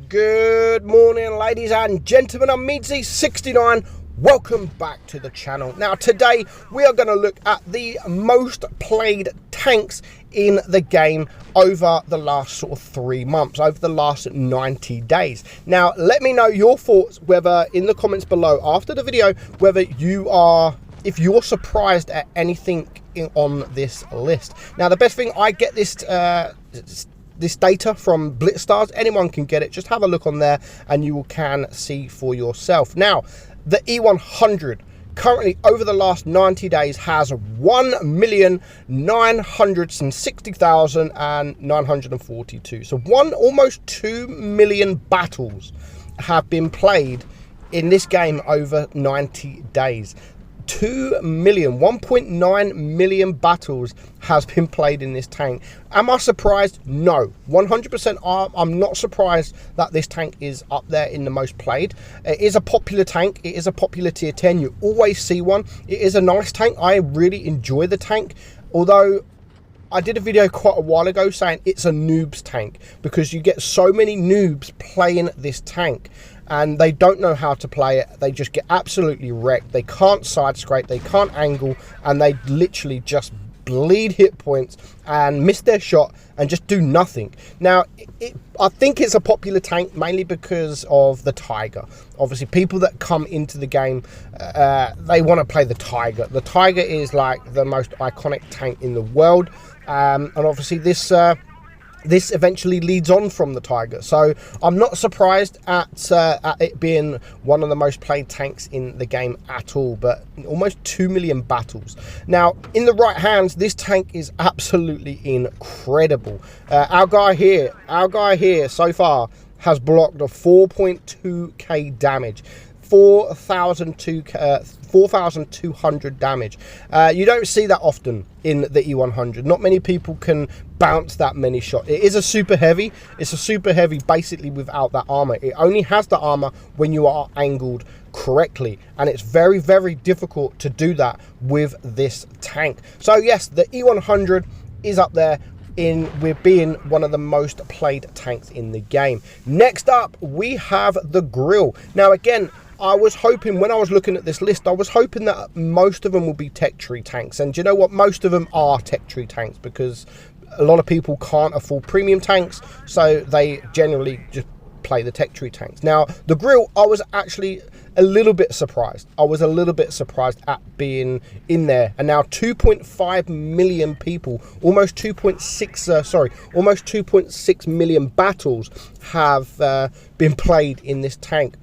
Good morning, ladies and gentlemen. I'm meadsyreplays. Welcome back to the channel. Now today we are going to look at the most played tanks in the game over the last sort of 3 months, over the last 90 days. Now let me know your thoughts, whether in the comments below after the video, whether if you're surprised at anything on this list. Now the best thing, I get this data from blitz. Anyone can get it. Just have a look on there and you can see for yourself. Now the E100 currently over the last 90 days has 1,960,942. So almost 2 million battles have been played in this game over 90 days. 2 million, 1.9 million battles has been played in this tank. Am I surprised? No, 100% I'm not surprised that this tank is up there in the most played. It is a popular tank. It is a popular tier 10. You always see one. It is a nice tank. I really enjoy the tank, although I did a video quite a while ago saying it's a noob's tank because you get so many noobs playing this tank and they don't know how to play it. They just get absolutely wrecked. They can't side scrape, they can't angle, and they literally just bleed hit points and miss their shot and just do nothing. Now I think it's a popular tank mainly because of the Tiger. Obviously people that come into the game, they want to play the Tiger. The Tiger is like the most iconic tank in the world, and obviously this eventually leads on from the Tiger. So I'm not surprised at it being one of the most played tanks in the game at all, but almost 2 million battles. Now, in the right hands, this tank is absolutely incredible. Our guy here so far has blocked a 4.2k damage. 4,200 damage. You don't see that often in the E100. Not many people can bounce that many shots. It is a super heavy. It's a super heavy basically without that armor. It only has the armor when you are angled correctly, and it's very, very difficult to do that with this tank. So yes, the E100 is up there with being one of the most played tanks in the game. Next up, we have the Grill. Now again, I was hoping, when I was looking at this list, I was hoping that most of them will be tech tree tanks. And you know what? Most of them are tech tree tanks because a lot of people can't afford premium tanks, so they generally just play the tech tree tanks. Now, the Grill, I was actually a little bit surprised. I was a little bit surprised at being in there. And now 2.5 million people, almost 2.6 million battles have been played in this tank.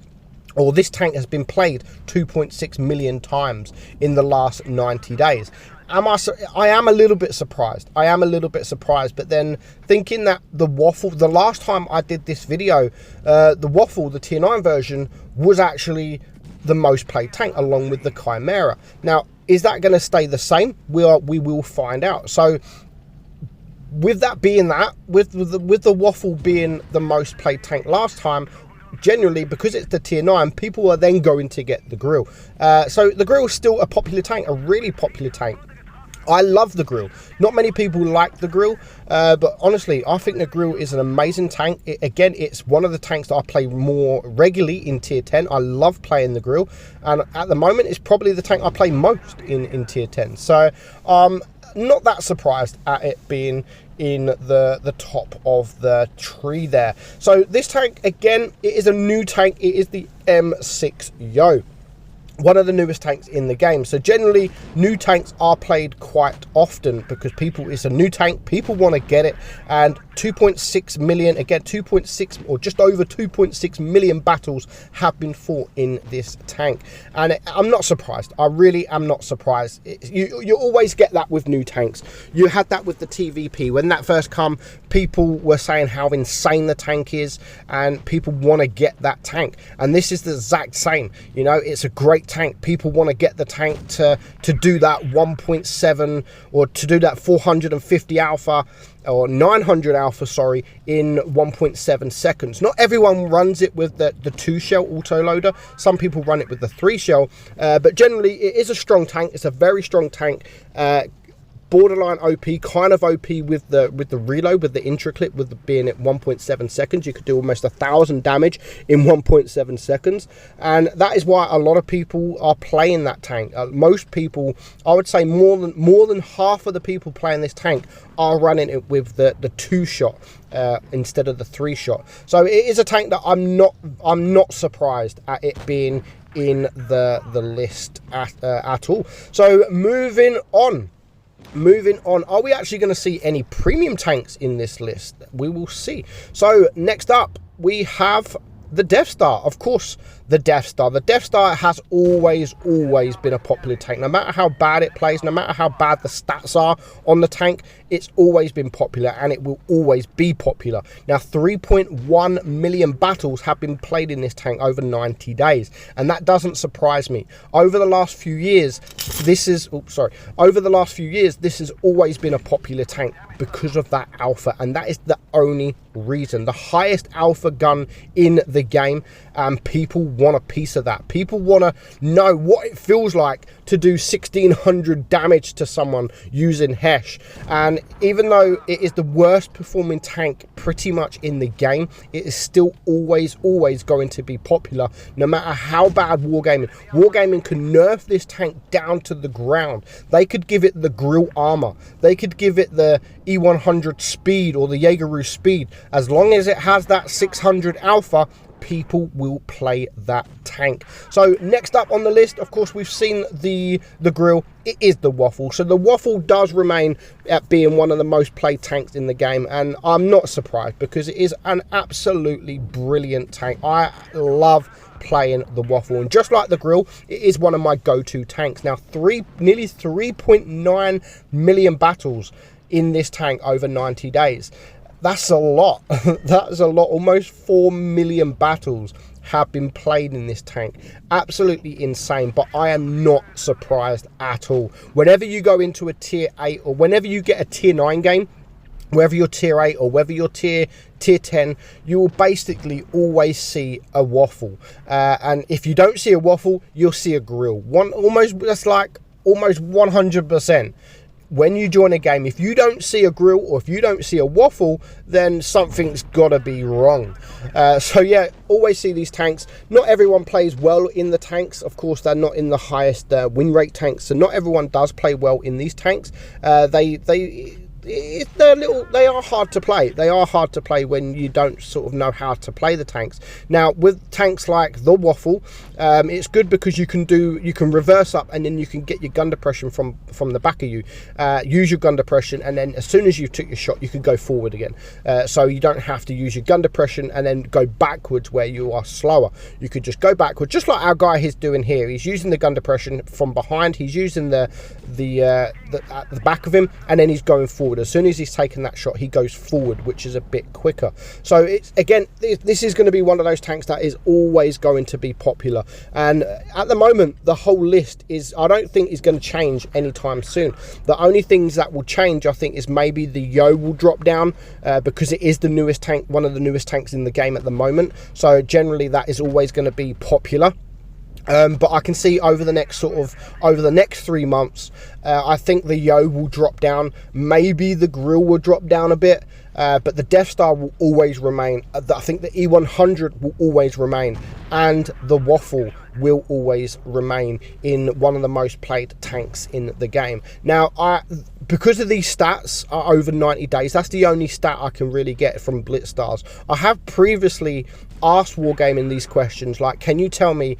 Or this tank has been played 2.6 million times in the last 90 days. I am a little bit surprised. I am a little bit surprised, but then thinking that the Waffle, the last time I did this video, the Waffle, the tier 9 version, was actually the most played tank along with the Chimera. Now, is that going to stay the same? We will find out. So with that being that, with the Waffle being the most played tank last time, generally, because it's the tier 9, people are then going to get the Grill. So the Grill is still a popular tank, a really popular tank. I love the Grill. Not many people like the Grill, but honestly, I think the Grill is an amazing tank. Again, it's one of the tanks that I play more regularly in tier 10. I love playing the Grill, and at the moment, it's probably the tank I play most in tier 10. So not that surprised at it being in the top of the tree there. So this tank, again, it is a new tank. It is the M6 Yo, one of the newest tanks in the game. So generally new tanks are played quite often because it's a new tank, people want to get it, and 2.6 million, again 2.6 or just over 2.6 million battles have been fought in this tank, and I'm not surprised. I really am not surprised. You always get that with new tanks. You had that with the TVP when that first come. People were saying how insane the tank is and people want to get that tank, and this is the exact same. You know, it's a great tank. People want to get the tank to do that 1.7 or to do that 450 alpha or 900 alpha, sorry, in 1.7 seconds. Not everyone runs it with the 2-shell autoloader. Some people run it with the 3-shell, but generally it is a strong tank. It's a very strong tank. borderline OP, kind of OP with the reload, with the intro clip, with the being at 1.7 seconds. You could do almost 1,000 damage in 1.7 seconds, and that is why a lot of people are playing that tank. Most people, I would say more than half of the people playing this tank are running it with the 2-shot instead of the 3-shot. So it is a tank that I'm not surprised at it being in the list at all. So moving on, are we actually going to see any premium tanks in this list? We will see. So next up we have the Death Star. Of course, the Death Star. The Death Star has always been a popular tank. No matter how bad it plays, no matter how bad the stats are on the tank, it's always been popular, and it will always be popular. Now, 3.1 million battles have been played in this tank over 90 days, and that doesn't surprise me. Over the last few years, this has always been a popular tank because of that alpha, and that is the only reason. The highest alpha gun in the game, and people want a piece of that. People want to know what it feels like to do 1,600 damage to someone using Hesh. And even though it is the worst performing tank pretty much in the game, it is still always going to be popular, no matter how bad Wargaming can nerf this tank down to the ground. They could give it the grill armor, they could give it the E100 speed or the Jaegeru speed. As long as it has that 600 alpha, people will play that tank. So next up on the list, of course, we've seen the grill. It is the Waffle. So the Waffle does remain at being one of the most played tanks in the game, and I'm not surprised because it is an absolutely brilliant tank. I love playing the Waffle, and just like the grill, it is one of my go-to tanks. Now, nearly 3.9 million battles in this tank over 90 days. That's a lot. That's a lot. Almost 4 million battles have been played in this tank. Absolutely insane, but I am not surprised at all. Whenever you go into a tier 8 or whenever you get a tier 9 game, whether you're tier 8 or whether you're tier 10, you will basically always see a Waffle. And if you don't see a Waffle, you'll see a grill. That's like almost 100%. When you join a game, if you don't see a grill or if you don't see a Waffle, then something's got to be wrong. So yeah, always see these tanks. Not everyone plays well in the tanks. Of course, they're not in the highest win rate tanks, so not everyone does play well in these tanks. They are hard to play. They are hard to play when you don't sort of know how to play the tanks. Now, with tanks like the Waffle, it's good because you can reverse up, and then you can get your gun depression from the back of you. Use your gun depression, and then as soon as you took your shot, you can go forward again. So you don't have to use your gun depression and then go backwards where you are slower. You could just go backwards, just like our guy is doing here. He's using the gun depression from behind. He's using the at the back of him, and then he's going forward. As soon as he's taken that shot, he goes forward, which is a bit quicker. So it's, again, this is going to be one of those tanks that is always going to be popular. And at the moment, the whole list I don't think is going to change anytime soon. The only things that will change, I think, is maybe the Yo will drop down because it is the newest tank, one of the newest tanks in the game at the moment. So generally, that is always going to be popular. But I can see over the next 3 months, I think the Yo will drop down. Maybe the grill will drop down a bit, but the Death Star will always remain. I think the E100 will always remain, and the Waffle will always remain in one of the most played tanks in the game. Now, because of these stats are over 90 days, that's the only stat I can really get from Blitz Stars. I have previously asked Wargaming these questions, like, can you tell me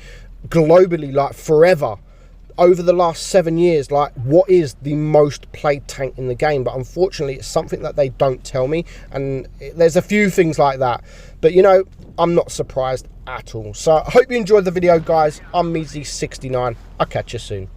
globally, like forever, over the last 7 years, like what is the most played tank in the game? But unfortunately, it's something that they don't tell me, and there's a few things like that. But you know, I'm not surprised at all. So I hope you enjoyed the video, guys. I'm meadsy69. I'll catch you soon.